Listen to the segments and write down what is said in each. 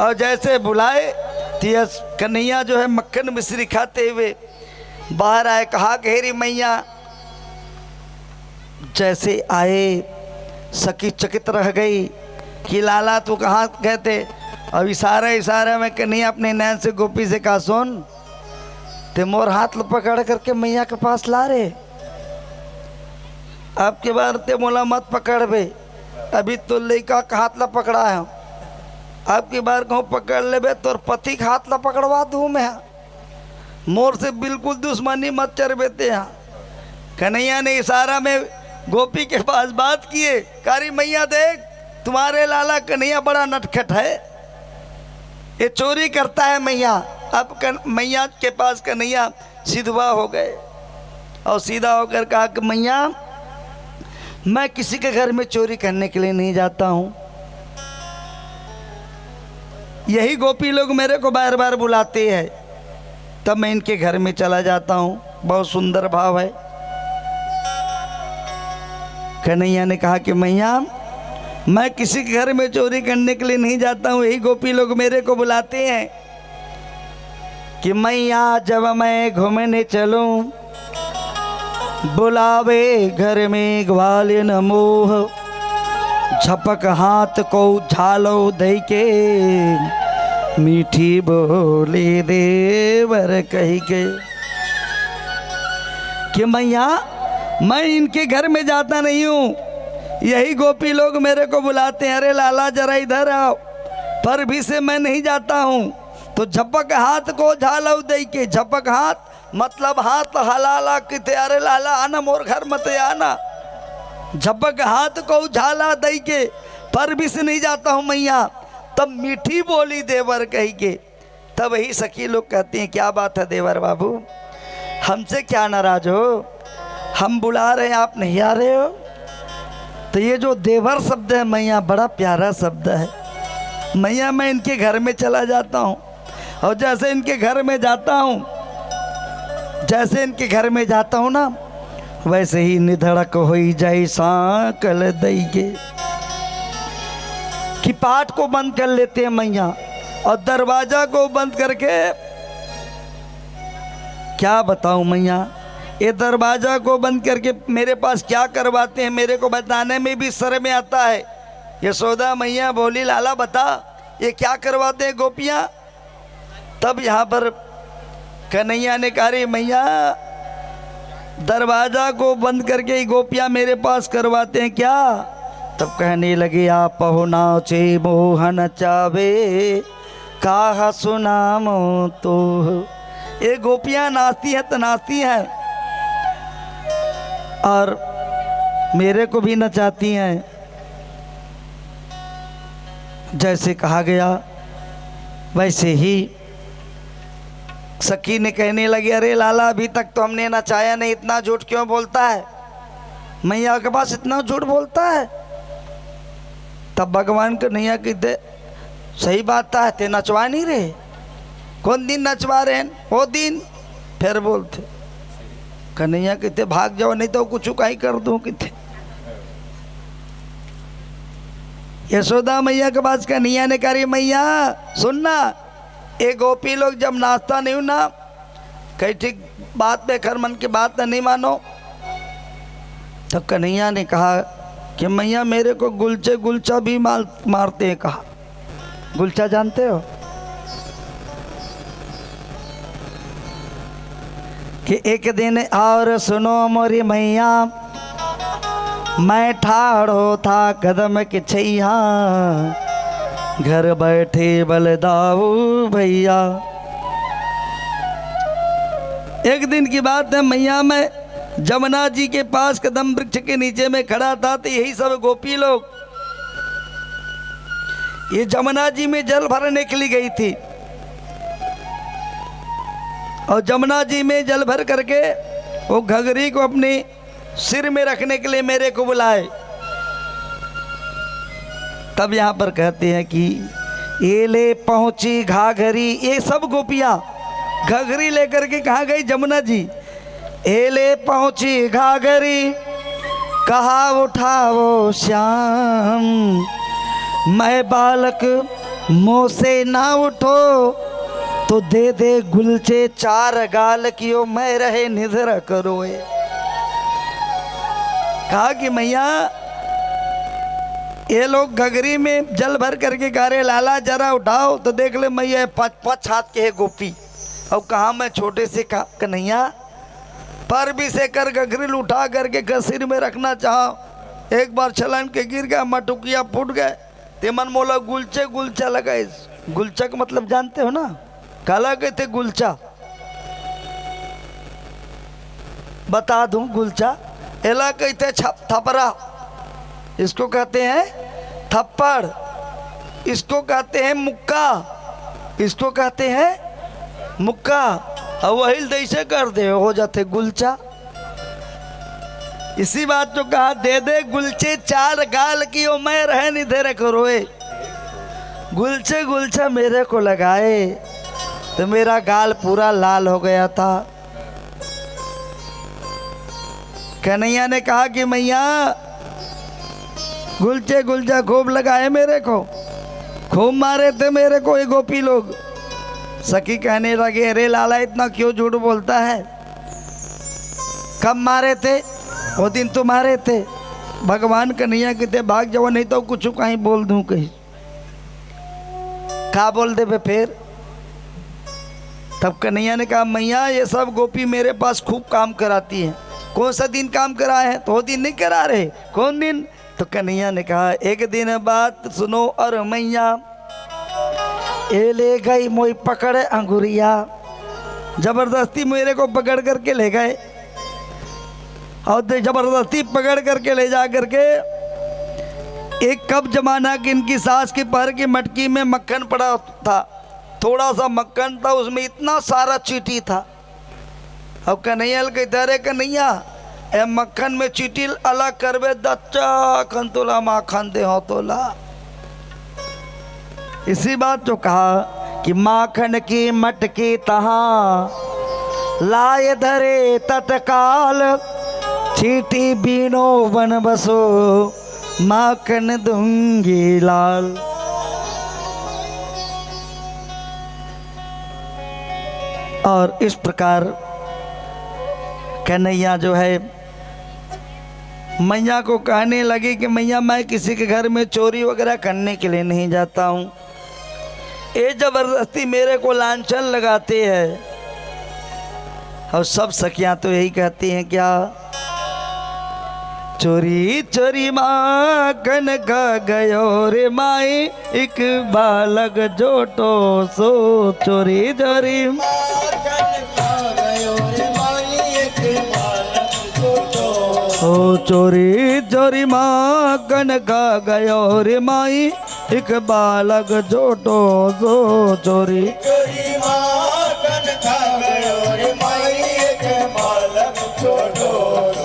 और जैसे बुलाए तो कन्हैया जो है मक्खन मिश्री खाते हुए बाहर आए। कहा कि हेरी मैया। जैसे आए सखी चकित रह गई कि लाला तू कहाँ गए थे। अब इशारे में कन्हैया अपने नैन से गोपी से कहा सुन ते मोर हाथ पकड़ करके मैया के पास ला रे। आपके बार ते मोला मत पकड़ बे, अभी तो लड़का का हाथ ला पकड़ा है। आपकी बार कहूँ पकड़ ले बे तोर पति का हाथ ला पकड़वा दूँ मैं। मोर से बिल्कुल दुश्मनी मत चर बेते यहाँ। कन्हैया ने इशारा में गोपी के पास बात किए। कारी मैया देख तुम्हारे लाला कन्हैया बड़ा नटखट है, ये चोरी करता है मैया। अब मैया के पास कन्हैया सिधवा हो गए और सीधा होकर कहा कि मैया मैं किसी के घर में चोरी करने के लिए नहीं जाता हूँ। यही गोपी लोग मेरे को बार बार बुलाते हैं तब मैं इनके घर में चला जाता हूँ। बहुत सुंदर भाव है। कन्हैया ने कहा कि मैया मैं किसी के घर में चोरी करने के लिए नहीं जाता हूँ, यही गोपी लोग मेरे को बुलाते हैं कि मैया जब मैं घूमने चलूं बुलावे घर में ग्वालिन मोह झपक हाथ को झालो दे के मीठी बोली देवर कही के कि मैया मैं इनके घर में जाता नहीं हूँ, यही गोपी लोग मेरे को बुलाते हैं। अरे लाला जरा इधर आओ, पर भी से मैं नहीं जाता हूँ। तो झपक हाथ को झालो दे के, झपक हाथ मतलब हाथ हलाला किते। अरे लाला आना मोर घर मत आना। झपक हाथ को झाला दे के पर भी से नहीं जाता हूँ मैया। तब मीठी बोली देवर कही के। तब ही सखी लोग कहते हैं क्या बात है देवर बाबू, हमसे क्या नाराज हो, हम बुला रहे हैं आप नहीं आ रहे हो। तो ये जो देवर शब्द है मैया बड़ा प्यारा शब्द है। मैया मैं इनके घर में चला जाता हूँ और जैसे इनके घर में जाता हूँ ना वैसे ही निधड़क हो जाए सांकल दईगे कि पाट को बंद कर लेते हैं मैया और दरवाजा को बंद करके क्या बताऊं मैया, ये दरवाजा को बंद करके मेरे पास क्या करवाते हैं मेरे को बताने में भी शर्म आता है। यशोदा मैया बोली लाला बता ये क्या करवाते हैं गोपियाँ। तब यहाँ पर कन्हैया ने कहा रे मैया दरवाजा को बंद करके ही गोपियाँ मेरे पास करवाते हैं क्या। तब कहने लगे आप हो नाचे मोहन चावे कहा सुनामो तो। ये गोपियाँ नाचती हैं तो नाचती हैं और मेरे को भी नचाती हैं। जैसे कहा गया वैसे ही सखी ने कहने लगी अरे लाला अभी तक तो हमने नचाया नहीं, इतना झूठ क्यों बोलता है, मैया के पास इतना झूठ बोलता है। तब भगवान कन्हैया कहते सही बात है ते नचवा नहीं रहे, कौन दिन नचवा रहे हैं वो दिन। फिर बोलते कन्हैया कहते भाग जाओ नहीं तो कुछ कहीं कर दूं कहते। यशोदा मैया के पास कन्हैया ने कहा मैया सुनना ये गोपी लोग जब नाचता नहीं हूँ ना कहीं ठीक बात पे खर मन की बात नहीं मानो। तो कन्हैया ने कहा कि मैया मेरे को गुलचे गुलचा भी मारते हैं। कहा गुलचा जानते हो कि एक दिन और सुनो मोरी मैया मैं ठाड़ो था कदम के छैया घर बैठे बलदाऊ भैया। एक दिन की बात है मैया मैं जमुना जी के पास कदम वृक्ष के नीचे में खड़ा था तो यही सब गोपी लोग ये जमुना जी में जल भरने के लिए गई थी और जमुना जी में जल भर करके वो घघरी को अपने सिर में रखने के लिए मेरे को बुलाए। तब यहाँ पर कहते हैं कि ये ले पहुंची घाघरी, ये सब गोपियाँ घघरी लेकर के कहाँ गई जमुना जी। ये ले पहुंची घाघरी कहा उठाओ श्याम मैं बालक मुँह से ना उठो तो दे दे गुलचे 4 गाल कियो मैं रहे निधर करोए। कहा कि मैया ये लोग घगरी में जल भर करके गा रहे, लाला जरा उठाओ तो देख ले मैया 5 हाथ के है गोपी। अब कहा मैं छोटे से कन्हैया पर भी से कर घगरी उठा करके सिर में रखना चाहा, एक बार छलन के गिर गया, मटुकिया फूट गए। तेमन मोला गुलचे गुलचा लगा। गुलचा का मतलब जानते हो ना, काला कहते गुलचा, बता दूं गुलचा एला कहते थपरा, इसको कहते हैं थप्पड़, इसको कहते हैं मुक्का, इसको कहते हैं मुक्का। और वही दैसे कर दे हो जाते गुलचा। इसी बात जो कहा दे दे गुलचे 4 गाल की ओ मैं रह नहीं दे रहे रोए। गुलचे गुलचा मेरे को लगाए तो मेरा गाल पूरा लाल हो गया था। कन्हैया ने कहा कि मैया गुलचे गुलचा खूब लगाए मेरे को, खूब मारे थे मेरे को ये गोपी लोग। सखी कहने लगे अरे लाला इतना क्यों झूठ बोलता है, कब मारे थे? वो दिन तो मारे थे। भगवान कन्हैया कहते भाग जाओ नहीं तो कुछ कहीं बोल दूं, कहीं का बोल दे फिर। तब कन्हैया ने कहा मैया ये सब गोपी मेरे पास खूब काम कराती है। कौन सा दिन काम करा है? तो वो दिन नहीं करा रहे, कौन दिन? तो कन्हैया ने कहा एक दिन बात सुनो और मैया ए ले गई मोई पकड़ अंगुरिया, जबरदस्ती मेरे को पकड़ करके ले गए और जबरदस्ती पकड़ करके ले जा करके एक कब जमाना कि इनकी सास की पैर की मटकी में मक्खन पड़ा था, थोड़ा सा मक्खन था उसमें इतना सारा चींटी था। अब कन्हैया के दरे कन्हैया ए मक्खन में चींटी अलग करवे दच्चा खंतोला माखन दे हो तोला। इसी बात जो कहा कि माखन की मटकी तहाँ लाए धरे तत्काल, चींटी बीनो बन बसो माखन दूंगी लाल। और इस प्रकार कन्हैया जो है मैया को कहने लगी कि मैया मैं किसी के घर में चोरी वगैरह करने के लिए नहीं जाता हूँ, ये जबरदस्ती मेरे को लांछन लगाते हैं। और सब सखियां तो यही कहती हैं क्या, चोरी चोरी माखन खा गयो रे माई एक बालक जोटो सो, चोरी चोरी माखन खा गयो रे माई एक बालक जोटो, ओ चोरी चोरी माखन खा गयो रे माई एक बालक जोटो सो, चोरी चोरी माखन खा गयो रे माई एक बालक जोटो,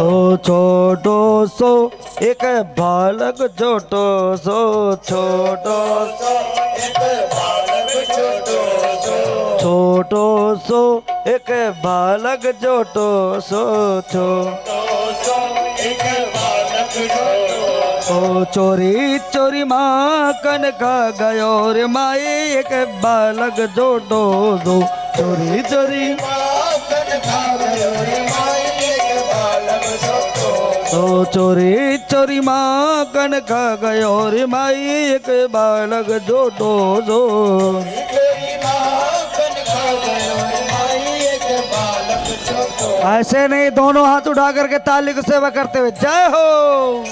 ओ छोटो सो एक बालक छोटो सो, छोटो सो एक बालक छोटो सो, छोटो सो एक बालक छोटो सो, छोटो सो एक बालक छोटो, ओ चोरी चोरी माखन खा गयो रे माई एक बालक छोटो सो, चोरी चोरी माखन खा गयो रे माई तो चोरी चोरी माखन खा गयो रे माई एक बालक जोटो जो, ऐसे नहीं दोनों हाथ उठा करके ताली की सेवा करते हुए जय हो।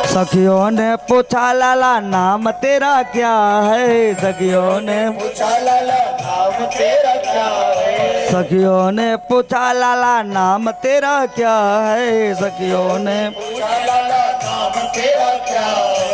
सखियों ने पूछा लाला नाम तेरा क्या है, सखियों ने पूछा लाला नाम तेरा क्या है, सखियों ने पूछा लाला नाम तेरा क्या है, सखियों ने पूछा लाला नाम तेरा क्या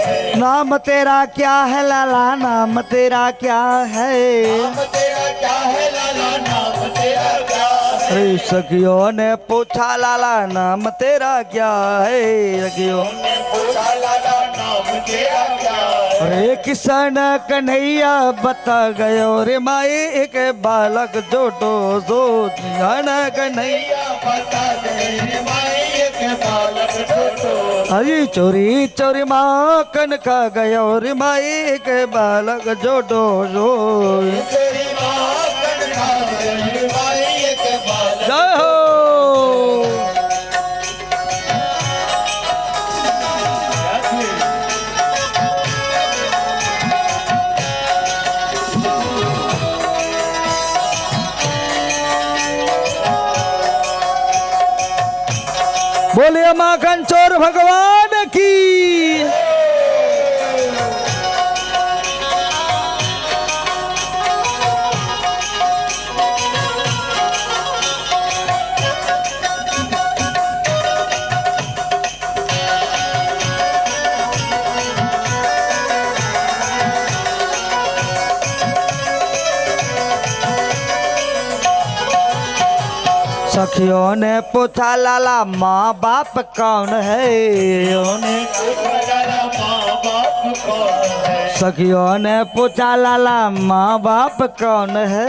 है, नाम तेरा क्या है लाला, नाम तेरा क्या है। नाम तेरा क्या है लाला, नाम तेरा क्या है, अरे सखियों ने पूछा लाला नाम तेरा क्या है, सखियों ने पूछा लाला नाम तेरा क्या है, अरे किसान कन्हैया बता गयो रे माई एक बालक जोटो सो किसान कन्हैया बता दे माई के बालक छोटो, हरी चोरी चोरी माँ कन खा गयो रे माई एक बालक जोटो सो। तेरी माँ कन खा गई माई के बालक, जय हो। बोलिए माखन चोर भगवान की। सखियों ने पूछा लाला माँ बाप कौन है, उन्हें लाला माँ बाप कौन है, सखियों ने पूछा लाला माँ बाप कौन है।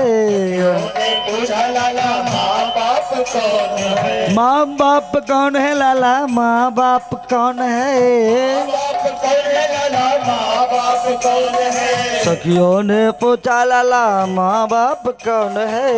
पूछा लाला माँ बाप कौन है, माँ बाप कौन है लाला, माँ बाप कौन है। बाप कौन है लाला, माँ बाप कौन है, सखियों ने पूछा लाला माँ बाप कौन है।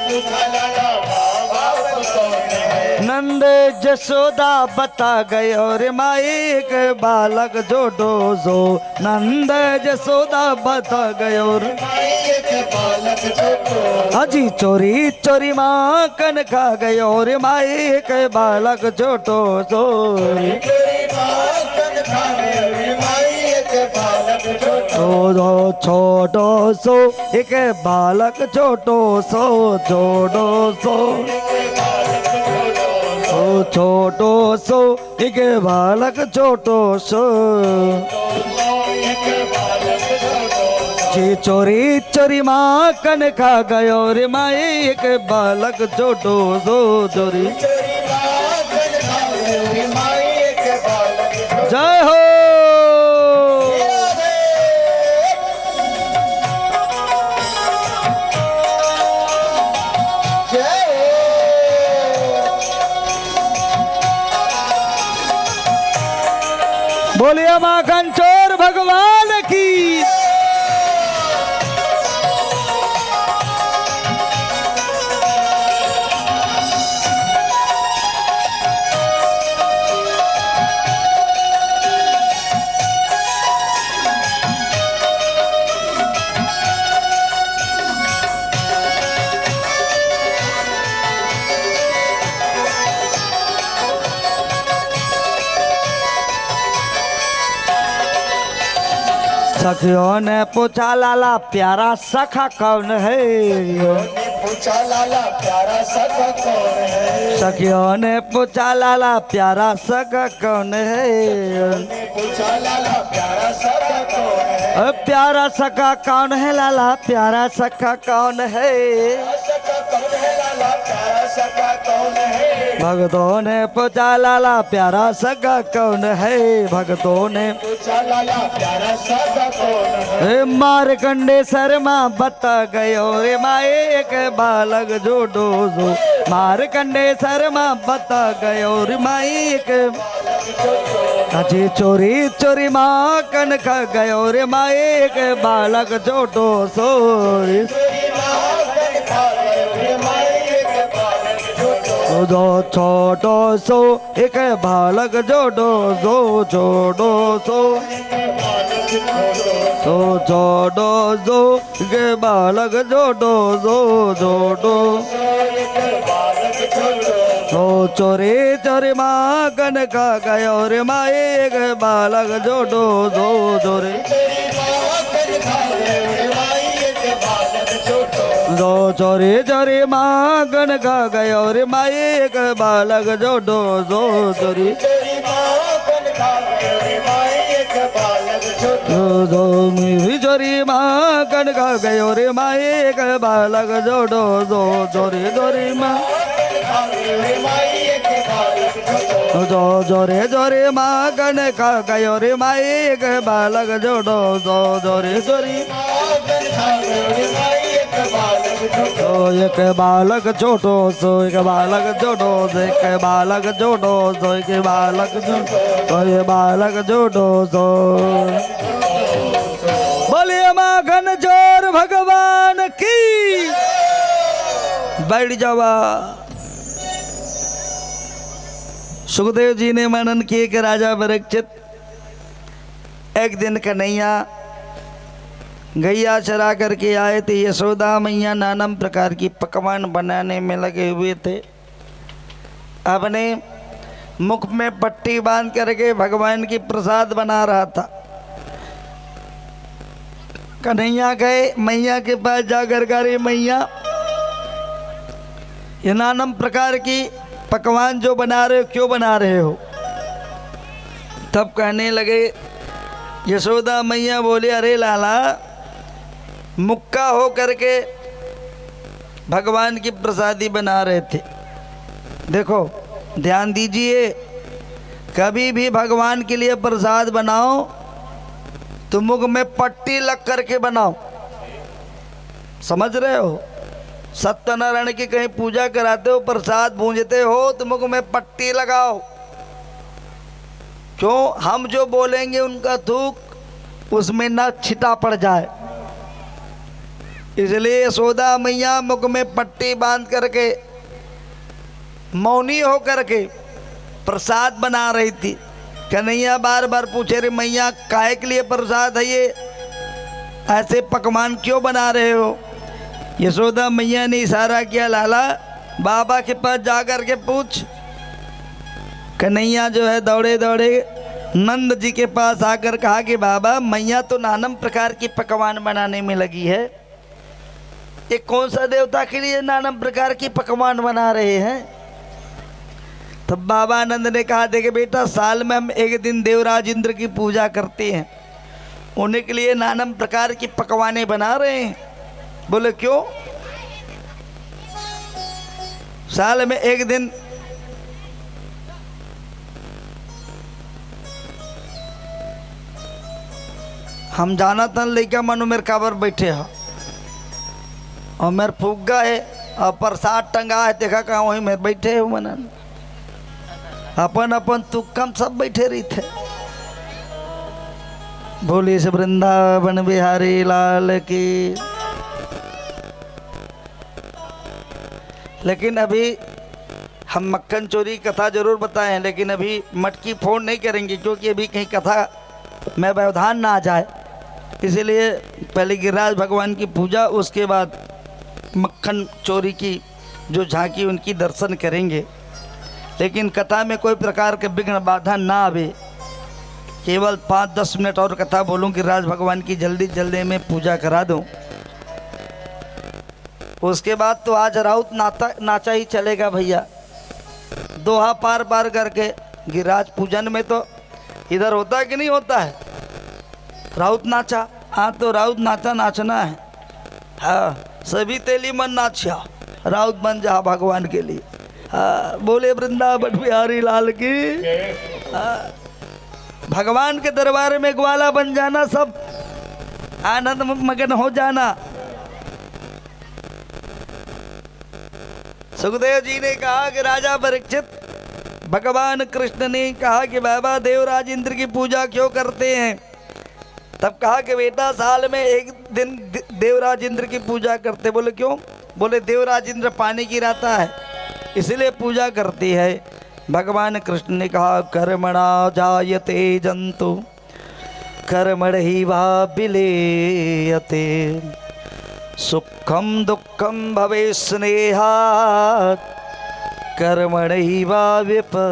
पूछा लाला माँ बाप कौन है, नंद जसोदा बता गयो रे माई एक बालक जोटो सो, नंद जसोदा बता गयो रे माई के बालक छोटो, हाजी चोरी चोरी माँ कन खा गयो रे माई एक बालक जोटो सो। तेरी माँ कन खा गई माई के बालक छोटो, दो छोटो सो एक बालक छोटो सो, छोटो सो ओ छोटो सो एक बालक छोटो सो। जी चोरी चोरी माँ कन खा गयो रे माई एक बालक छोटो सो, चोरी तेरी माँ कन खा गई माई के बालक छोटो, जय हो। बोलिए माखन चोर भगवान की। सखियों ने पूछा लाला प्यारा सखा कौन है, पूछा लाला प्यारा सखा कौन है, सखियों ने पूछा लाला प्यारा सखा कौन है। पूछा लाला प्यारा सखा कौन है, प्यारा सखा कौन है लाला, प्यारा सखा कौन है। सखा कौन है लाला, प्यारा सखा कौन है, भगतों ने पूछा लाला प्यारा सखा कौन है, भगतों ने पूछा लाला प्यारा सखा कौन है, मारकंडे शर्मा बता गयो रे माए एक बालक जोडो सो, मारकंडे शर्मा बता गयो रे माई एक अजी चोरी चोरी माँ कन खा गयो रे माए एक बालक जोडो सो। दो छोटो सो एक बालक जोडो सो, जोडो सो तो जोडो सो एक बालक जोडो सो, जोडो तो चोरी चोरी माँ कनका गयो रे माए एक बालक जोड़ो दो चोरी दो चोरी चोरी माँ कनका गयो रे माए एक बालक जोड़ो दो चोरी दो मी चोरी माँ कनका गयो रे माए एक बालक जोड़ो दो चोरी चोरी माँ जो जोरे जोरे माँ कनका गयो रे माए एक बालक जोड़ो दो जोरे जोरी तो एक बालक जोड़ो सो एक बालक जोड़ो एक बालक जोड़ो सो एक बालक जोड़ो तो ये बालक जोड़ो सो बोलिए माखन चोर भगवान की बैठ जावा। सुखदेव जी ने वर्णन किए कि राजा परीक्षित एक दिन कन्हैया गैया चरा करके आए थे। यशोदा मैया नाना प्रकार की पकवान बनाने में लगे हुए थे। अपने मुख में पट्टी बांध करके भगवान की प्रसाद बना रहा था। कन्हैया गए मैया के पास जाकर करे मैया ये नाना प्रकार की पकवान जो बना रहे हो क्यों बना रहे हो। तब कहने लगे यशोदा मैया बोले अरे लाला मुक्का हो करके भगवान की प्रसादी बना रहे थे। देखो ध्यान दीजिए कभी भी भगवान के लिए प्रसाद बनाओ तो मुख में पट्टी लग करके बनाओ। समझ रहे हो सत्यनारायण की कहीं पूजा कराते हो प्रसाद भूंजते हो तो मुख में पट्टी लगाओ। क्यों हम जो बोलेंगे उनका थूक उसमें ना छिटा पड़ जाए। इसलिए यशोदा मैया मुख में पट्टी बांध करके मौनी हो करके प्रसाद बना रही थी। कन्हैया बार बार पूछे रे मैया काहे के लिए प्रसाद है ये ऐसे पकवान क्यों बना रहे हो। यशोदा मैया ने इशारा किया लाला बाबा के पास जा कर के पूछ। कन्हैया जो है दौड़े दौड़े नंद जी के पास आकर कहा कि बाबा मैया तो नाना प्रकार की पकवान बनाने में लगी है। ये कौन सा देवता के लिए नाना प्रकार की पकवान बना रहे हैं। तब बाबा आनंद ने कहा देखे बेटा साल में हम एक दिन देवराज इंद्र की पूजा करते हैं उन्हीं के लिए नाना प्रकार की पकवानें बना रहे हैं। बोले क्यों। साल में एक दिन हम जाना था लड़का मनु मेरे काबर बैठे हो और मेरे फुग्गा है और प्रसाद टंगा है देखा कहाँ वहीं मेरे बैठे हो मनन अपन अपन तुक्कम सब बैठे रही थे। बोली से वृंदावन बिहारी लाल की। लेकिन अभी हम मक्खन चोरी कथा जरूर बताएं लेकिन अभी मटकी फोन नहीं करेंगे क्योंकि अभी कहीं कथा में व्यवधान ना आ जाए। इसीलिए पहले गिरिराज भगवान की पूजा उसके बाद मक्खन चोरी की जो झांकी उनकी दर्शन करेंगे। लेकिन कथा में कोई प्रकार के विघ्न बाधा ना आवे। केवल 5-10 मिनट और कथा बोलूँ गिरिराज भगवान की जल्दी जल्दी में पूजा करा दूँ। उसके बाद तो आज राउत नाचा ही चलेगा भैया। दोहा पार पार करके गिरिराज पूजन में तो इधर होता है कि नहीं होता है राउत नाचा। हाँ तो राउत नाचा नाचना है। हाँ सभी तेली मन नाचा राउत बन जा भगवान के लिए। हाँ बोले वृंदावन बिहारी लाल की। हाँ भगवान के दरबार में ग्वाला बन जाना सब आनंद मगन हो जाना। सुखदेव जी ने कहा कि राजा परीक्षित भगवान कृष्ण ने कहा कि बाबा देवराज इंद्र की पूजा क्यों करते हैं। तब कहा कि बेटा साल में एक दिन देवराज इंद्र की पूजा करते। बोले क्यों। बोले देवराज इंद्र पानी गिराता है इसलिए पूजा करती है। भगवान कृष्ण ने कहा कर्मणा जायते जंतु कर्मणि वा विलीयते सुखम दुखम भवे स्नेहात् कर्मणैवा विपद्यते।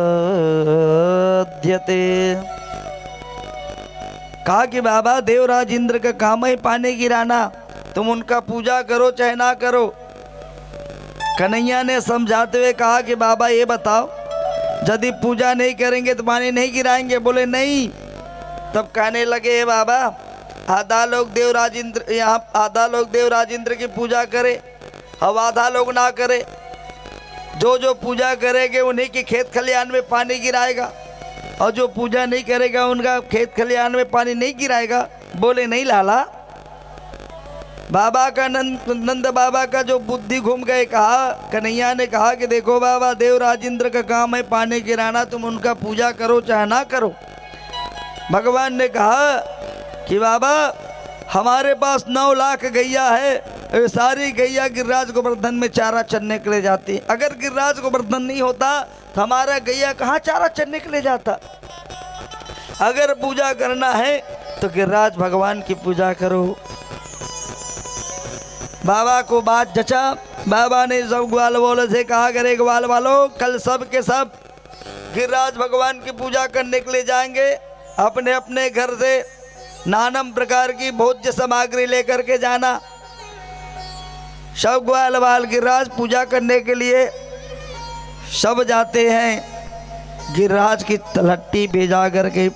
कहा कि बाबा देवराज इंद्र का काम है पानी गिराना, तुम उनका पूजा करो चाहे ना करो। कन्हैया ने समझाते हुए कहा कि बाबा ये बताओ, यदि पूजा नहीं करेंगे तो पानी नहीं गिराएंगे? बोले नहीं। तब कहने लगे बाबा आधा लोग देवराज इंद्र, यहाँ आधा लोग देवराज इंद्र की पूजा करे, अब आधा लोग ना करे। जो जो पूजा करेंगे उन्हीं के खेत खलिहान में पानी गिराएगा, और जो पूजा नहीं करेगा उनका खेत खलिहान में पानी नहीं गिराएगा। बोले नहीं लाला। बाबा का नंद बाबा का जो बुद्धि घूम गए। कहा कन्हैया ने कहा कि देखो बाबा देवराज इंद्र का काम है पानी गिराना, तुम उनका पूजा करो चाहे ना करो। भगवान ने कहा कि बाबा हमारे पास 9 लाख गैया है, ये सारी गैया गिरिराज गोवर्धन में चारा चरने के लिए जाती। अगर गिरिराज गोवर्धन नहीं होता तो हमारा गैया कहाँ चारा चरने के लिए जाता। अगर पूजा करना है तो गिरिराज भगवान की पूजा करो। बाबा को बात जचा। बाबा ने सब ग्वाल वालों से कहा करे ग्वाल वालों कल सब के सब गिरिराज भगवान की पूजा करने के लिए जाएंगे। अपने अपने घर से नानम प्रकार की भोज्य सामग्री लेकर के जाना। सब ग्वाल वाल गिरिराज पूजा करने के लिए सब जाते हैं। गिरिराज की तलहटी भेजा करके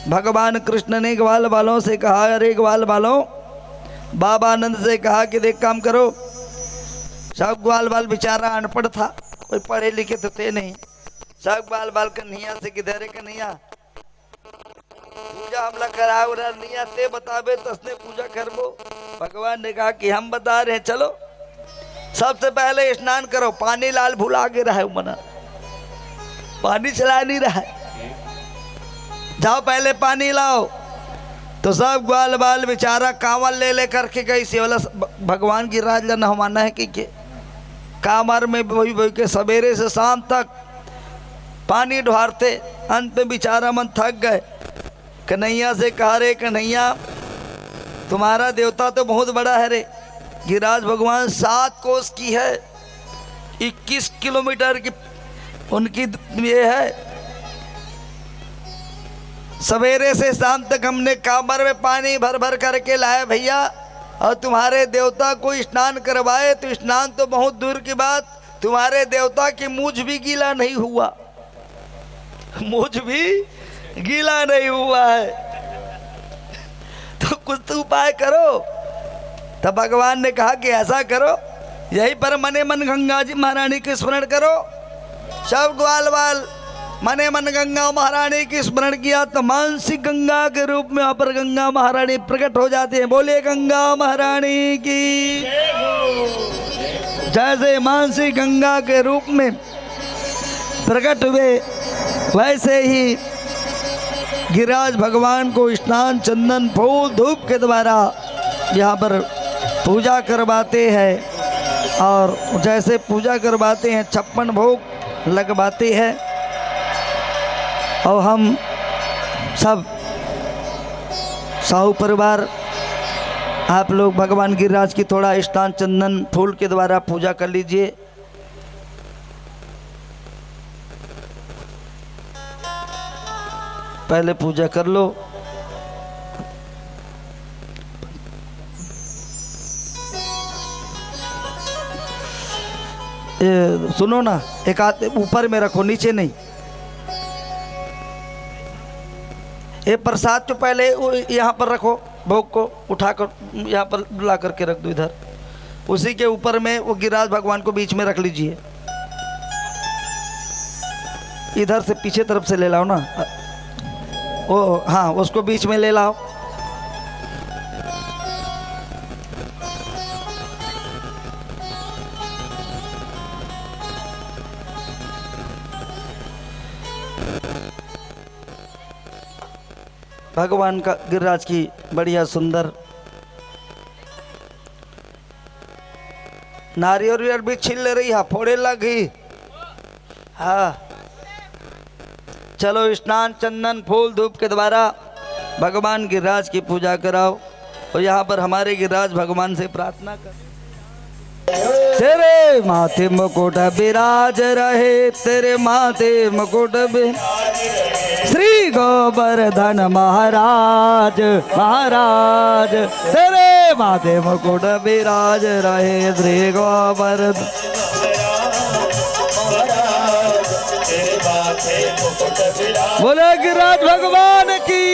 भगवान कृष्ण ने ग्वाल वालों से कहा अरे ग्वाल वालों, बाबा आनंद से कहा कि देख काम करो। सब ग्वाल बाल बेचारा अनपढ़ था, कोई पढ़े लिखे तो थे नहीं। सब ग्वाल बाल कन्हैया से किधर है कन्हैया पूजा हमला कराओ रनिया ते बतावे तसने पूजा करबो। भगवान ने कहा कि हम बता रहे हैं चलो। सबसे पहले स्नान करो। पानी लाल भुला के रहा है मना, पानी चला नहीं रहा है। जाओ पहले पानी लाओ। तो सब ग्वाल बाल बेचारा कांवल ले ले करके गई सेवला भगवान की राज लेना माना है कि कामर में वही वही के सवेरे से शाम तक पानी ढोरते। अंत में बेचारा मन थक गए। कन्हैया से कहा रे कन्हैया तुम्हारा देवता तो बहुत बड़ा है रे। गिरिराज भगवान 7 कोस की है, 21 किलोमीटर की उनकी ये है। सवेरे से शाम तक हमने कांवर में पानी भर भर करके लाए भैया, और तुम्हारे देवता को स्नान करवाए तो स्नान तो बहुत दूर की बात, तुम्हारे देवता की मूंछ भी गीला नहीं हुआ। मूंछ भी गीला नहीं हुआ है, तो कुछ तो उपाय करो। तब भगवान ने कहा कि ऐसा करो, यही पर मने मन गंगा जी महारानी के स्मरण करो। सब ग्वाल वाल मने मन गंगा महारानी की स्मरण किया तो मानसिक गंगा के रूप में वहाँ पर गंगा महारानी प्रकट हो जाते हैं। बोले गंगा महारानी की। जैसे मानसिक गंगा के रूप में प्रकट हुए वैसे ही गिरिराज भगवान को स्नान चंदन फूल धूप के द्वारा यहाँ पर पूजा करवाते हैं। और जैसे पूजा करवाते हैं 56 भोग लगवाते हैं। और हम सब साहू परिवार आप लोग भगवान गिरिराज की थोड़ा स्नान चंदन फूल के द्वारा पूजा कर लीजिए। पहले पूजा कर लो। सुनो ना, एक हाथ ऊपर में रखो, नीचे नहीं। ये प्रसाद तो पहले यहाँ पर रखो, भोग को उठाकर यहाँ पर ला करके रख दो इधर। उसी के ऊपर में वो गिरिराज भगवान को बीच में रख लीजिए। इधर से पीछे तरफ से ले लाओ ना, ओ हाँ उसको बीच में ले लाओ। भगवान का गिरिराज की बढ़िया सुंदर नारियल भी छील ले रही है, फोड़े लगी। हाँ चलो स्नान चंदन फूल धूप के द्वारा भगवान गिरिराज की पूजा कराओ। और यहाँ पर हमारे गिरिराज भगवान से प्रार्थना करो। तेरे माथे मुकुट विराज रहे, तेरे माथे मुकुट श्री गोवर्धन महाराज महाराज, तेरे माथे मुकुट विराज रहे, श्री गोवर्धन। बोले गिरिराज भगवान की।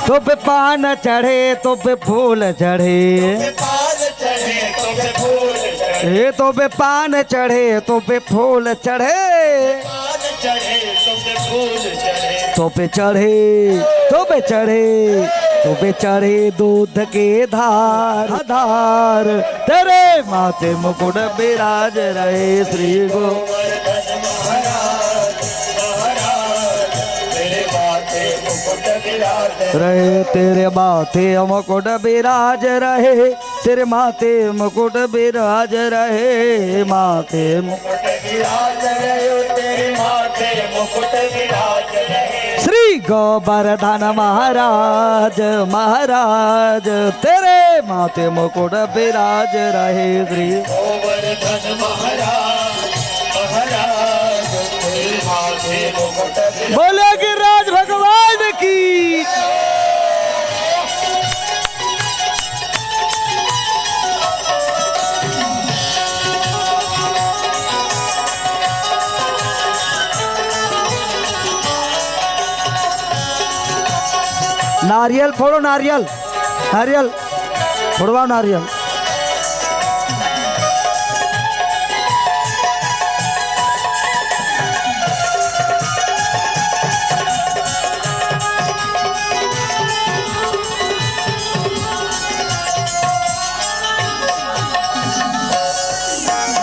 तो पे पान चढ़े तो पे फूल चढ़े, पान चढ़े तो पे फूल चढ़े, ये तो पे पान चढ़े तो पे फूल चढ़े, पान चढ़े तो पे फूल चढ़े, तो पे चढ़े तो पे चढ़े तो पे चढ़े दूध के धार धार, तेरे माथे मुकुट विराज रहे, श्री गो गोवर्धन महाराज महाराज, तेरे माथे मुकुट विराज रहे, तेरे माथे मुकुट विराज रहे, तेरे माथे मुकुट विराज रहे, माथे मुकुट विराज रहे, तेरे माथे मुकुट विराज रहे, श्री गोवर्धन महाराज महाराज, तेरे माथे मुकुट विराज रहे, श्री गोवर्धन महाराज महाराज, तेरे माथे मुकुट विराज। बोले गिरिराज भगवान की। नारियल फोड़ो, नारियल नारियल फोड़वाओ, नारियल।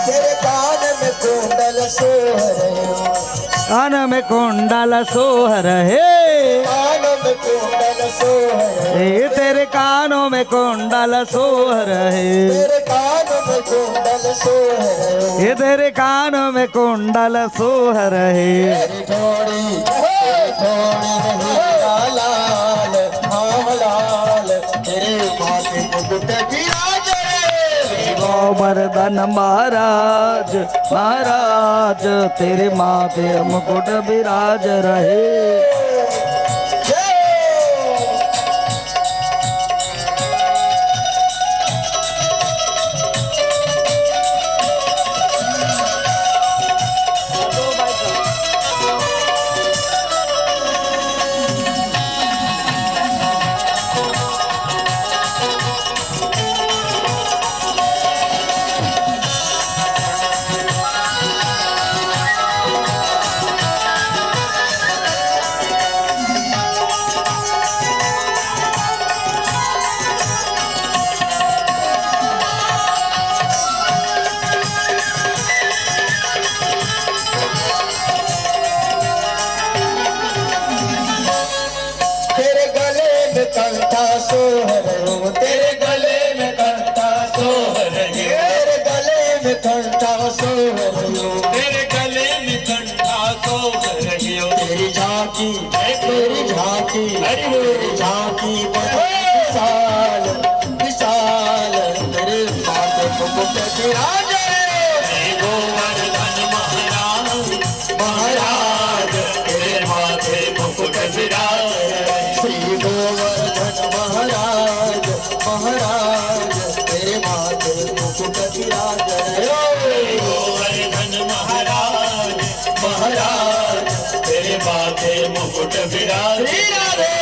तेरे कान में कुंडल सोहरे, कान में कुंडल सोहर है, कान में कुंडल सोहरे, ए तेरे कानों में कुंडल सोहर है, तेरे कान में कुंडल सोहरे, ये तेरे कानों में कुंडल सोहर है, तेरी थोड़ी नहीं लाल लाल, तेरे माथे मुकुट विराज रहे, गोवर्धन महाराज महाराज, तेरे माथे मुकुट विराज रहे। तेरे गले में कंठा सोहरे, तेरे गले में कंठा सोहरे, तेरे गले में कंठा सोहरे, तेरे गले में कंठा सोहरे, तेरी झांकी तेरी झांकी तेरी झांकी विशाल विशाल, तेरे माथे मुकुट विराज रहे, गोवर्धन महाराज महाराज, तेरे माथे मुकुट विराज रहे, श्री गोवर्धन महाराज महाराज, तेरे माथे मुकुट विराज रहे, गोवर्धन महाराज महाराज, तेरे माथे मुकुट विराज रहे।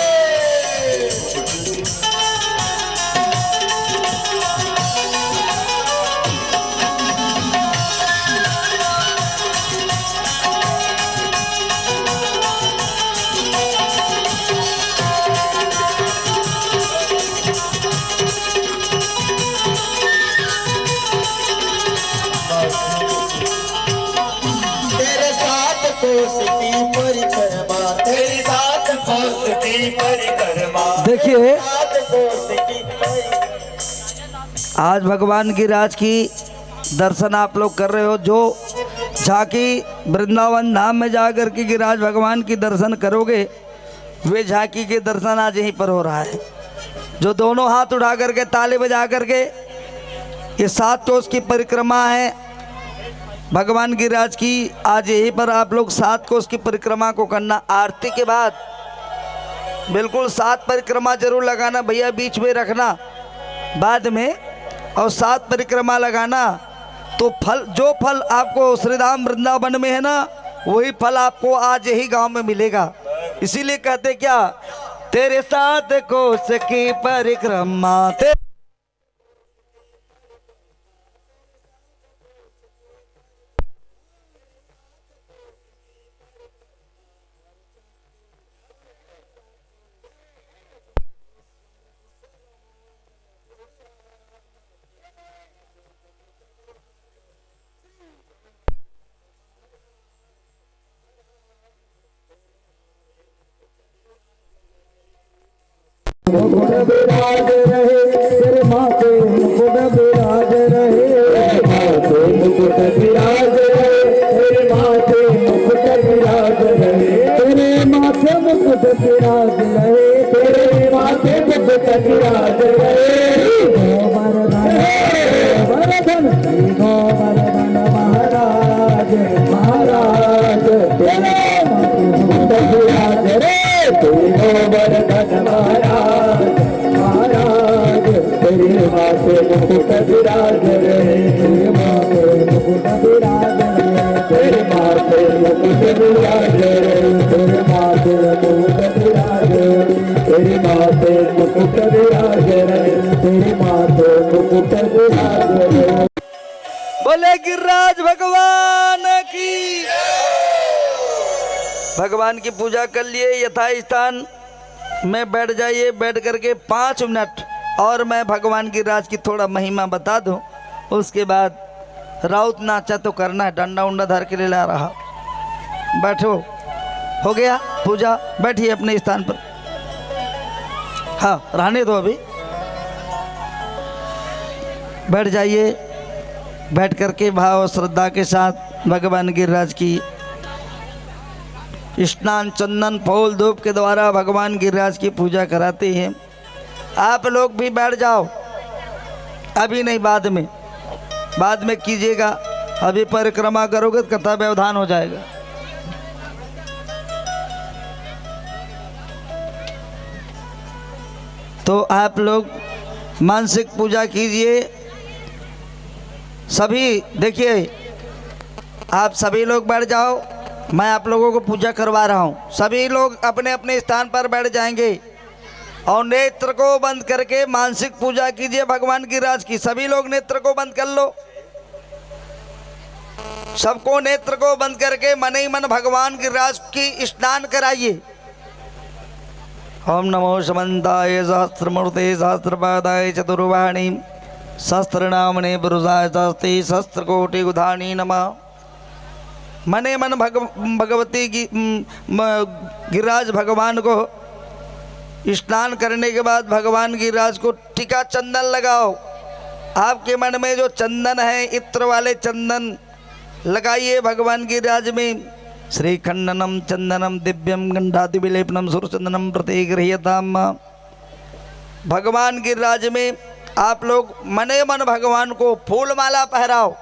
परिक्रमा देखिए 7 कोस की आज भगवान गिरिराज की दर्शन आप लोग कर रहे हो। जो झांकी वृंदावन धाम में जाकर के गिरिराज भगवान की दर्शन करोगे, वे झांकी के दर्शन आज यहीं पर हो रहा है। जो दोनों हाथ उठा करके ताली बजा करके ये 7 कोस की परिक्रमा है भगवान गिरिराज की, आज यहीं पर आप लोग 7 कोस की परिक्रमा को करना। आरती के बाद बिल्कुल 7 परिक्रमा जरूर लगाना भैया, बीच में रखना बाद में, और 7 परिक्रमा लगाना तो फल, जो फल आपको श्रीधाम वृंदावन में है ना, वही फल आपको आज यही गांव में मिलेगा। इसीलिए कहते क्या, तेरे 7 कोस की परिक्रमा मुकुट विराज रहे तेरे माथे मुकुट विराज रहे माथे मुकुट विराज रहे तेरे माथे मुकुट विराज रहे तेरे माथे मुकुट विराज रहे तेरे माथे मुकुट विराज रहे गोवर्धन गोवर्धन महाराज महाराज तेरे माथे मुकुट विराज रहे गोवर्धन महाराज महाराज तेरे माथे मुकुट विराज रहे तेरे माथे मुकुट विराज रहे तेरे माथे मुकुट विराज रहे तेरे माथे मुकुट विराज रहे तेरे माथे मुकुट विराज रहे तेरे माथे मुकुट विराज रहे। बोले गिरिराज भगवान की। भगवान की पूजा कर लिए, यथास्थान में बैठ जाइए। बैठ करके 5 मिनट और मैं भगवान गिरिराज की थोड़ा महिमा बता दूं, उसके बाद राउत नाचा तो करना है, डंडा उंडा धर के ले ला रहा। बैठो, हो गया पूजा, बैठिए अपने स्थान पर। हाँ रहने दो, अभी बैठ जाइए। बैठ करके भाव और श्रद्धा के साथ भगवान गिरिराज की स्नान चंदन फूल धूप के द्वारा भगवान गिरिराज की पूजा कराते हैं। आप लोग भी बैठ जाओ, अभी नहीं बाद में कीजिएगा। अभी परिक्रमा करोगे तो कथा व्यवधान हो जाएगा। तो आप लोग मानसिक पूजा कीजिए। सभी देखिए, आप सभी लोग बैठ जाओ, मैं आप लोगों को पूजा करवा रहा हूँ। सभी लोग अपने अपने स्थान पर बैठ जाएंगे और नेत्र को बंद करके मानसिक पूजा कीजिए भगवान गिरिराज की। सभी लोग नेत्र को बंद कर लो, सबको नेत्र को बंद करके मन ही मन भगवान गिरिराज की स्नान कराइए। ओम नमो समन्ताय सहस्त्रमूर्ते सहस्त्रपादाय चतुर्वाणी सहस्त्रनामने पुरुषाय सहस्ते सहस्त्रकोटि उधानी नमः। मने मन भगवती गिरिराज भगवान को स्नान करने के बाद भगवान गिरिराज को टीका चंदन लगाओ। आपके मन में जो चंदन है, इत्र वाले चंदन लगाइए भगवान गिरिराज में। श्री खंडनम चंदनम दिव्यम गंधाति विलेपनम सुरचंदनम प्रतिगृह्यताम। भगवान गिरिराज में आप लोग मने मन भगवान को फूल माला पहराओ।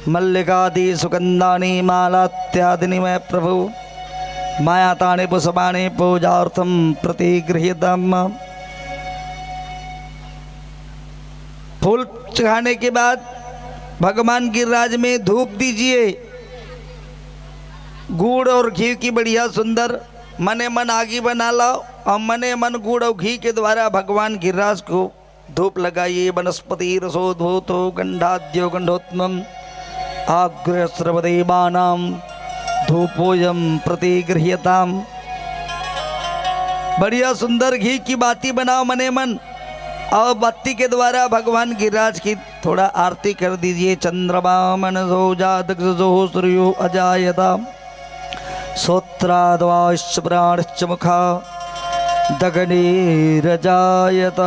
मल्लिकादि सुगंधानि मालात्यादिनि मैं प्रभु मायातानि पुष्पाणि पूजार्थम प्रतिगृह्यताम। फूल चढ़ाने के बाद भगवान गिरिराज में धूप दीजिए। गुड़ और घी की बढ़िया सुंदर मने मन आगी बना लाओ और मने मन गुड़ और घी के द्वारा भगवान गिरिराज को धूप लगाइए। वनस्पति रसोद्भूतो गंधाद्यो गंधोत्तमम आग्रह सर्वदेवानाम धूपोयम प्रतिगृह्यताम। बढ़िया सुंदर घी की बाती बनाओ मने मन और बत्ती के द्वारा भगवान गिरिराज की थोड़ा आरती कर दीजिए। चंद्रमा मनसो जातक सूर्यो अजायता श्रोत्राद्वाश्च प्राणश्च मुखा दग्निरजायत।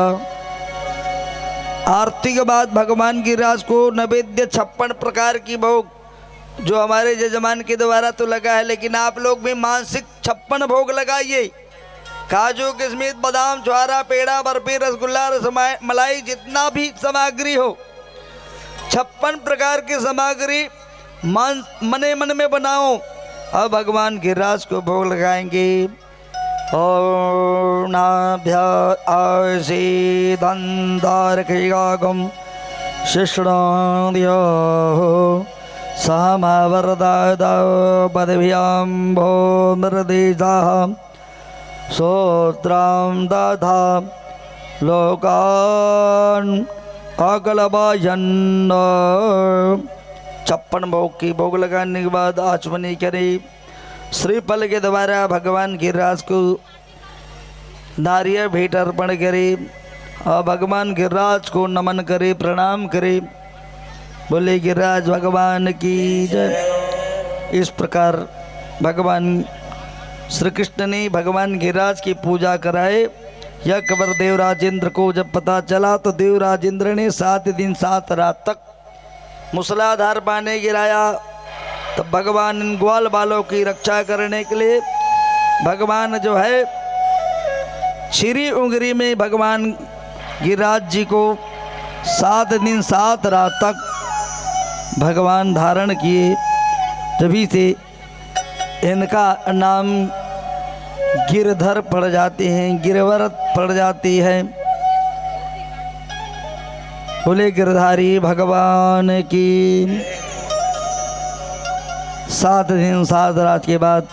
आरती के बाद भगवान गिरिराज को नैवेद्य 56 प्रकार की भोग जो हमारे जजमान के द्वारा तो लगा है, लेकिन आप लोग भी मानसिक 56 भोग लगाइए। काजू किशमिश बादाम छुआरा पेड़ा बर्फी रसगुल्ला मलाई जितना भी सामग्री हो 56 प्रकार की सामग्री मने मन में बनाओ और भगवान गिरिराज को भोग लगाएंगे। ओम नाभ्यासीदंदारकैगागम शिष्णाद्यो सामवरदादपदभ्याम्भो मृदेजाः सोत्रां दधा लोकान् अकलबायन्। 56 भोग की भोग लगाने के बाद आचमनी करें। श्रीफल के द्वारा भगवान गिरिराज को नारियल भेंट अर्पण करे और भगवान गिरिराज को नमन करे, प्रणाम करे। बोले गिरिराज भगवान की जय। इस प्रकार भगवान श्री कृष्ण ने भगवान गिरिराज की पूजा कराए। यह खबर देवराजेंद्र को जब पता चला तो देवराजेंद्र ने 7 दिन 7 रात तक मूसलाधार पानी गिराया। तब भगवान इन ग्वाल बालों की रक्षा करने के लिए भगवान जो है छिरी उंगली में भगवान गिरिराज जी को 7 दिन 7 रात तक भगवान धारण किए। तभी से इनका नाम गिरधर पड़ जाते हैं, गिरवर पड़ जाती है। बोले गिरधारी भगवान की। 7 दिन 7 रात के बाद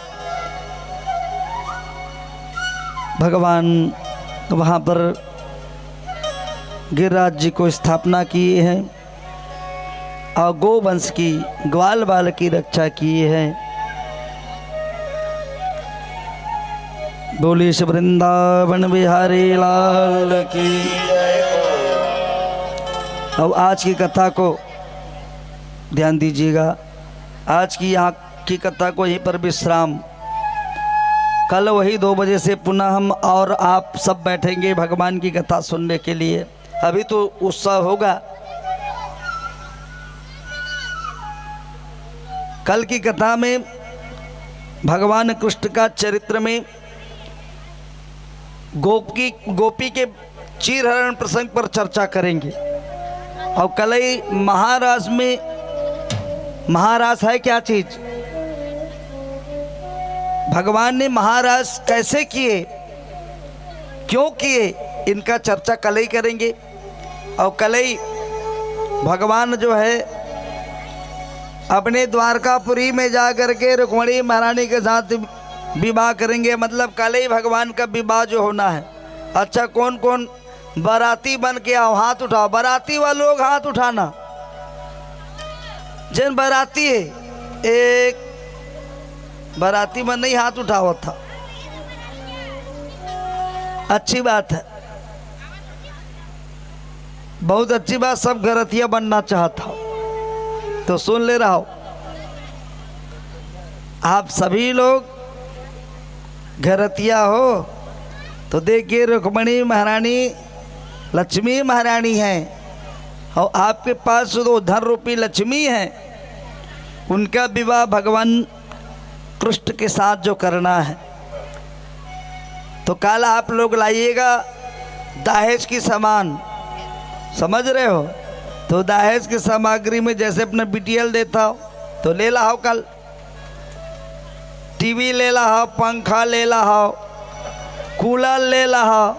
भगवान वहाँ पर गिरिराज जी को स्थापना किए हैं और गोवंश की ग्वाल बाल की रक्षा किए हैं। बोली श्री वृंदावन बिहारी लाल की। अब आज की कथा को ध्यान दीजिएगा। आज की यहाँ की कथा को यहीं पर विश्राम। कल वही 2 बजे से पुनः हम और आप सब बैठेंगे भगवान की कथा सुनने के लिए। अभी तो उत्सव होगा। कल की कथा में भगवान कृष्ण का चरित्र में गोपी के चीरहरण प्रसंग पर चर्चा करेंगे। और कल ही महाराज में, महाराज है क्या चीज, भगवान ने महाराज कैसे किए, क्यों किए, इनका चर्चा कल ही करेंगे। और कल ही भगवान जो है अपने द्वारकापुरी में जा करके रुक्मिणी महारानी के साथ विवाह करेंगे। मतलब कल ही भगवान का विवाह जो होना है। अच्छा, कौन कौन बाराती बन के आओ, हाथ उठाओ। बाराती वाले लोग हाथ उठाना। जिन बाराती है, एक बाराती में नहीं हाथ उठाओ था। अच्छी बात है, बहुत अच्छी बात। सब घरतिया बनना चाहता हो तो सुन ले रहा हो। आप सभी लोग घरतिया हो तो देखिए रुक्मिणी महारानी लक्ष्मी महारानी हैं और आपके पास जो धन रूपी लक्ष्मी है, उनका विवाह भगवान कृष्ण के साथ जो करना है। तो कल आप लोग लाइएगा दहेज की सामान, समझ रहे हो। तो दहेज की सामग्री में जैसे अपना BTL देता हो तो ले ला हो, कल टीवी ले ला हो, पंखा ले ला हो, कूलर ले ला हो।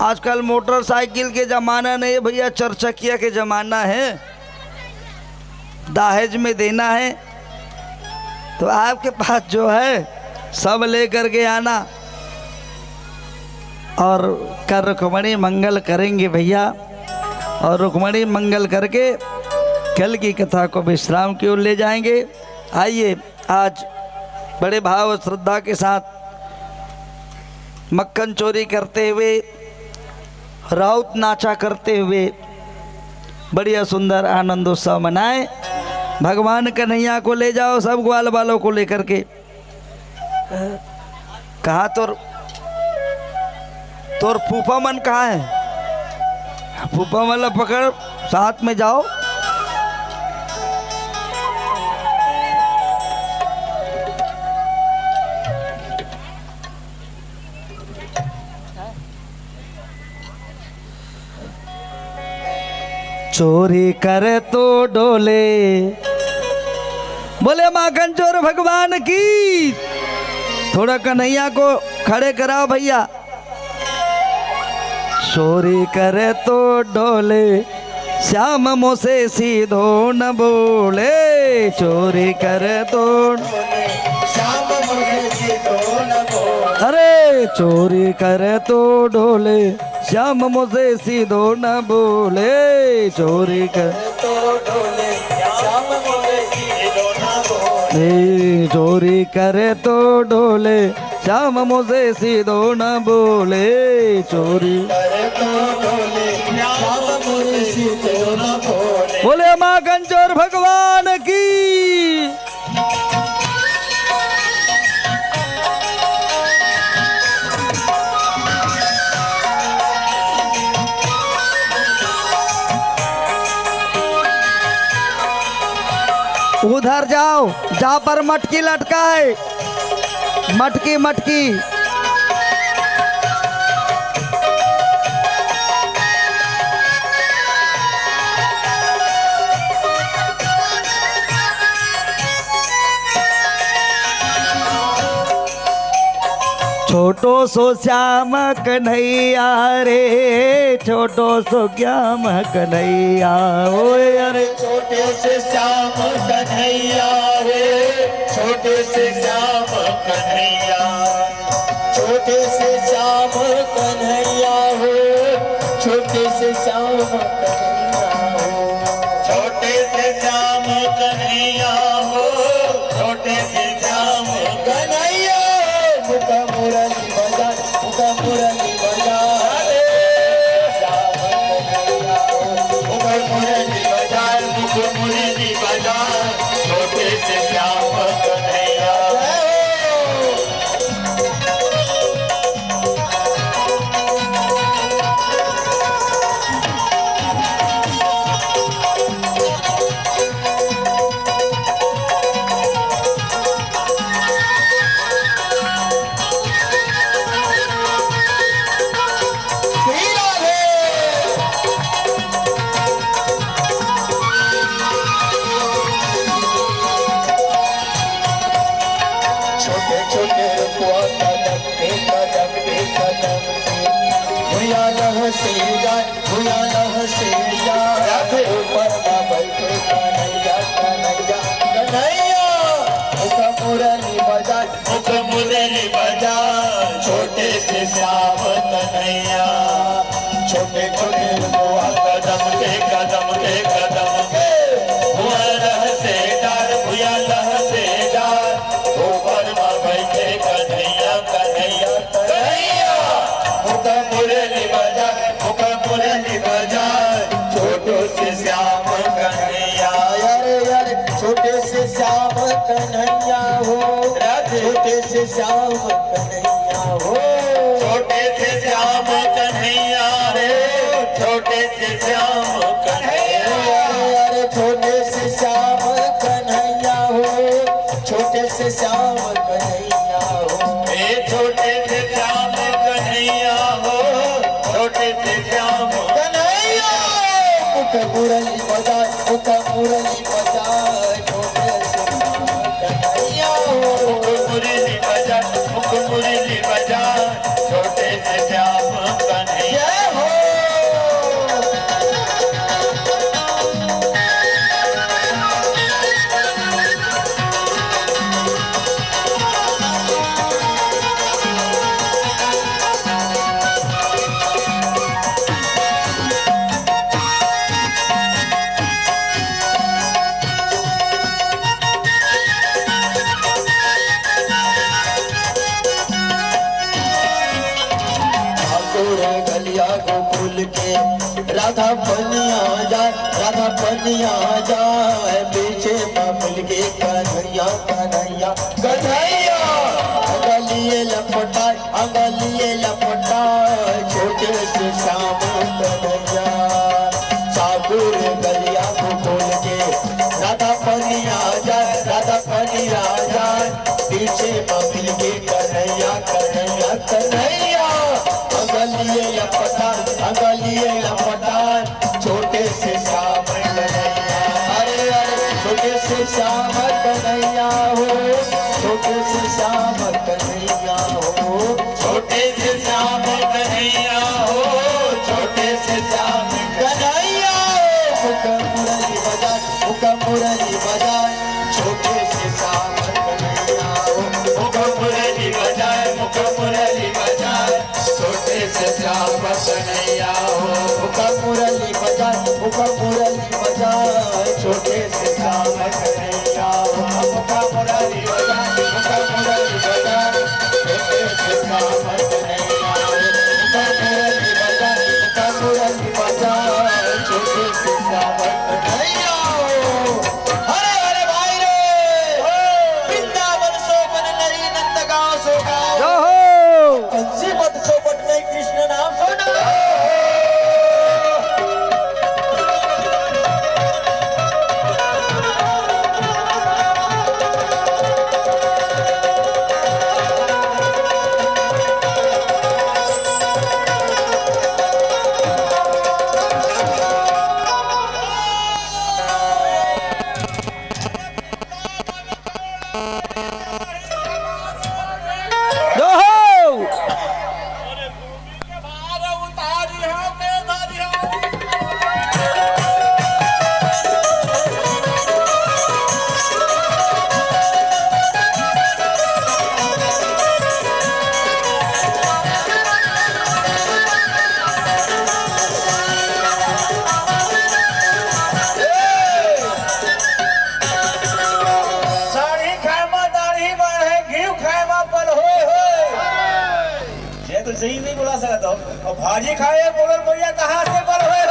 आजकल मोटरसाइकिल के ज़माना नहीं है भैया, 4 चकिया के ज़माना है। दहेज में देना है तो आपके पास जो है सब ले कर के आना और कर रुक्मिणी मंगल करेंगे भैया। और रुक्मिणी मंगल करके कल की कथा को विश्राम की ओर ले जाएंगे। आइए आज बड़े भाव और श्रद्धा के साथ मक्खन चोरी करते हुए, राउत नाचा करते हुए बढ़िया सुंदर आनंद उत्सव मनाएं। भगवान कन्हैया को ले जाओ सब ग्वाल वालों को लेकर के। कहाँ तोर फूफा मन कहाँ है? फूफा मन ला पकड़, साथ में जाओ। चोरी करे तो डोले, बोले माखन चोर भगवान की। थोड़ा कन्हैया को खड़े कराओ भैया। चोरी करे तो डोले, श्याम मोसे सीधो न बोले। चोरी करे तो श्याम मुझे सीधो न बोले। अरे चोरी करे तो डोले, श्याम मुझे सीधो न बोले। चोरी करे तो डोले श्याम मुझे सीधो न बोले। चोरी करे तो डोले, श्याम मुझे सीधो न बोले। चोरी करे तो डोले श्याम मुझे सीधो न बोले। बोले माखन चोर भगवान की। उधर जाओ जहाँ पर मटकी लटका है, मटकी मटकी। छोटो सो श्याम कन्हैया रे, छोटो सो श्याम कन्हैया। ओए अरे छोटे से श्याम कन्हैया रे, छोटे से श्याम कन्हैया। छोटे से श्याम कन्हैया हो, छोटे से श्याम कन्हैया हो। छोटे से श्याम कन्हैया हो, छोटे से श्याम कन्हैया। मुख मुरली बजा, मुख मुरली बजा रे श्याम कन्हैया हो। मुख मुरली बजा, मुख मुरली बजा, छोटे से श्याम कन्हैया हो। छोटे छोटे रुपया कदम पे कदम पे कदम पे भूया लह से जाए, भूया लह से जाए। ऊपर में बैठे कन्हैया कन्हैया कन्हैया। मुख मुरली बजा, मुख मुरली बजा, छोटे से श्याम कन्हैया। छोटे छोटे रुपया कदम पे कदम पे कदम पे भूया लह से डार, भूया लह से डार। ऊपर में बैठे कन्हैया कन्हैया कन्हैया। मुख मुरली बजा, मुख मुरली बजा, छोटे से श्याम कन्हैया। अरे अरे छोटे से श्याम कन्हैया हो, छोटे से श्याम कन्हैया हो। छोटे से श्याम कन्हैया रे, छोटे से श्याम कन्हैया। अरे छोटे से श्याम कन्हैया हो, छोटे से श्याम कन्हैया हो। ए छोटे से श्याम कन्हैया हो, छोटे से श्याम कन्हैया। मुख मुरली बजा, मुख मुरली बजा, छोटे से श्याम कन्हैया हो। मुख मुरली बजा, मुख मुरली बजा, छोटे से श्याम कन्हैया हो। गलिया गोकुल के राधा पनिया जाए, राधा पनिया जाए। पीछे में मिल के कन्हैया कन्हैया कन्हैया। अंगलिए लपटा छोटे से श्याम कन्हैया सागुर गलिया को खोल के राधा पनी आ जाए राधा पनी आ जाए पीछे मिल के कन्हैया कन्हैया कन्हैया अंगलिए लपटा छोटे से श्याम कन्हैया अरे अरे छोटे से श्याम कन्हैया हो छोटे से श्याम कन्हैया हो छोटे से श्याम कन्हैया हो छोटे से श्याम कन्हैया मुख मुरली बजाए छोटे से श्याम कन्हैया हो मुख मुरली बजाए छोटे से श्याम कन्हैया हो मुख मुरली बजाए छोटे से श्याम कन्हैया हो मुख मुरली बजाए छोटे से श्याम कन्हैया मुरली बजाए छोटे से श्याम कन्हैया हरे हरे भाई रे वृंदावन सोपन नहीं नंदगांव सो गाँव जो हो पंची मत सोपट नहीं कृष्ण नाम सोना जो हो साड़ी खाएमा दाढ़ी बाढ़े घी खाएमा पल होए ये तो सही नहीं बोला सकता हूँ और भाजी खाए बोलल भैया कहाँ से पल होए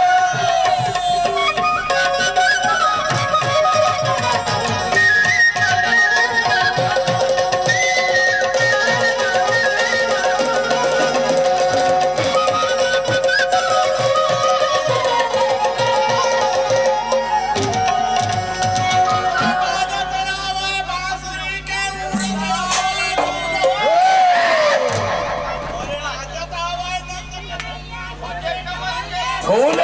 फूल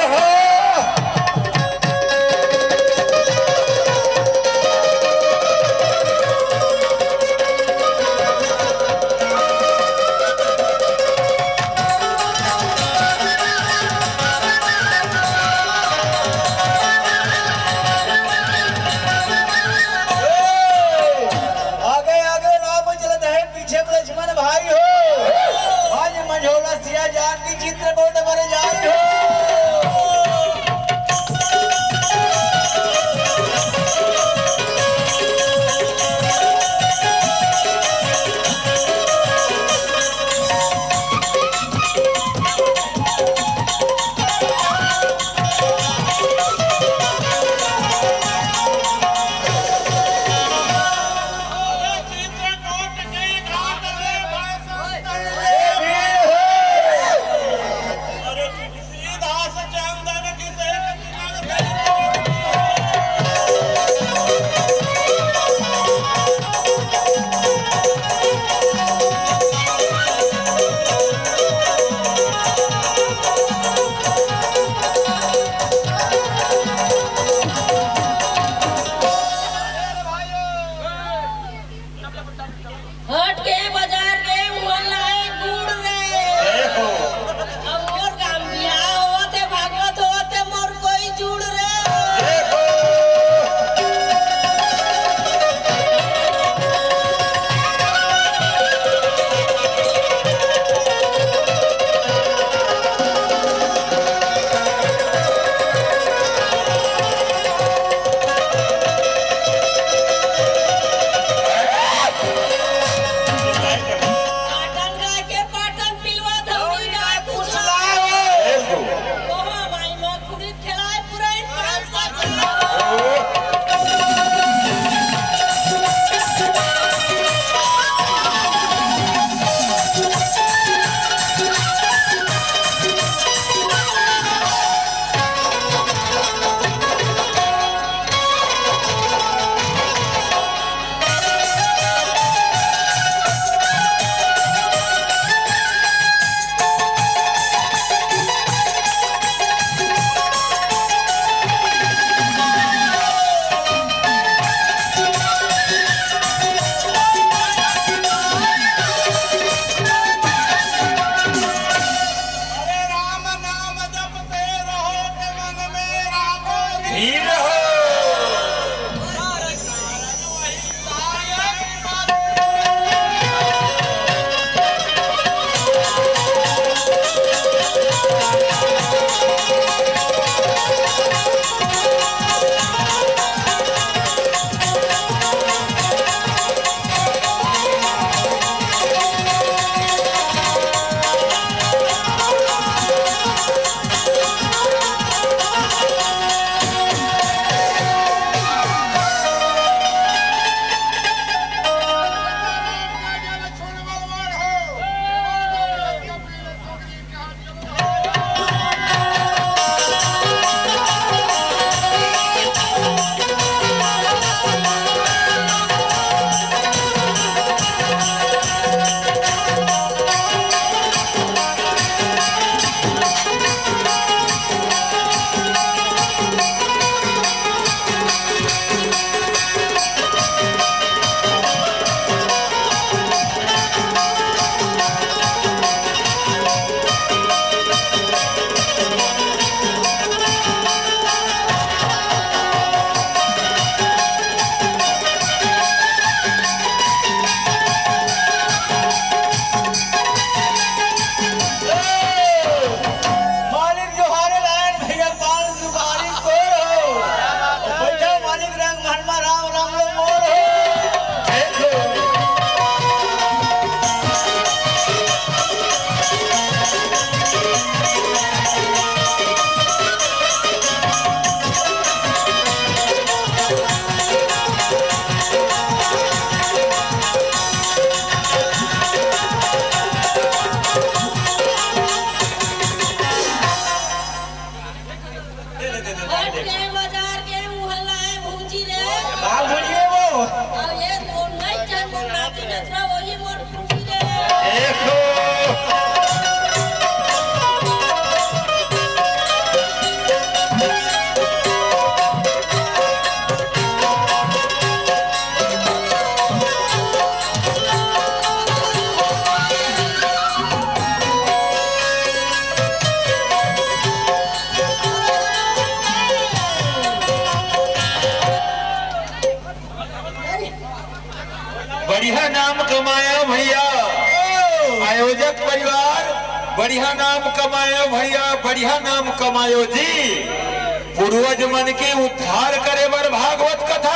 धीर रहो। बढ़िया नाम कमाया भैया, आयोजक परिवार बढ़िया नाम कमायो भैया, बढ़िया नाम कमायो जी। पूर्वज मन के उद्धार करे बर भागवत कथा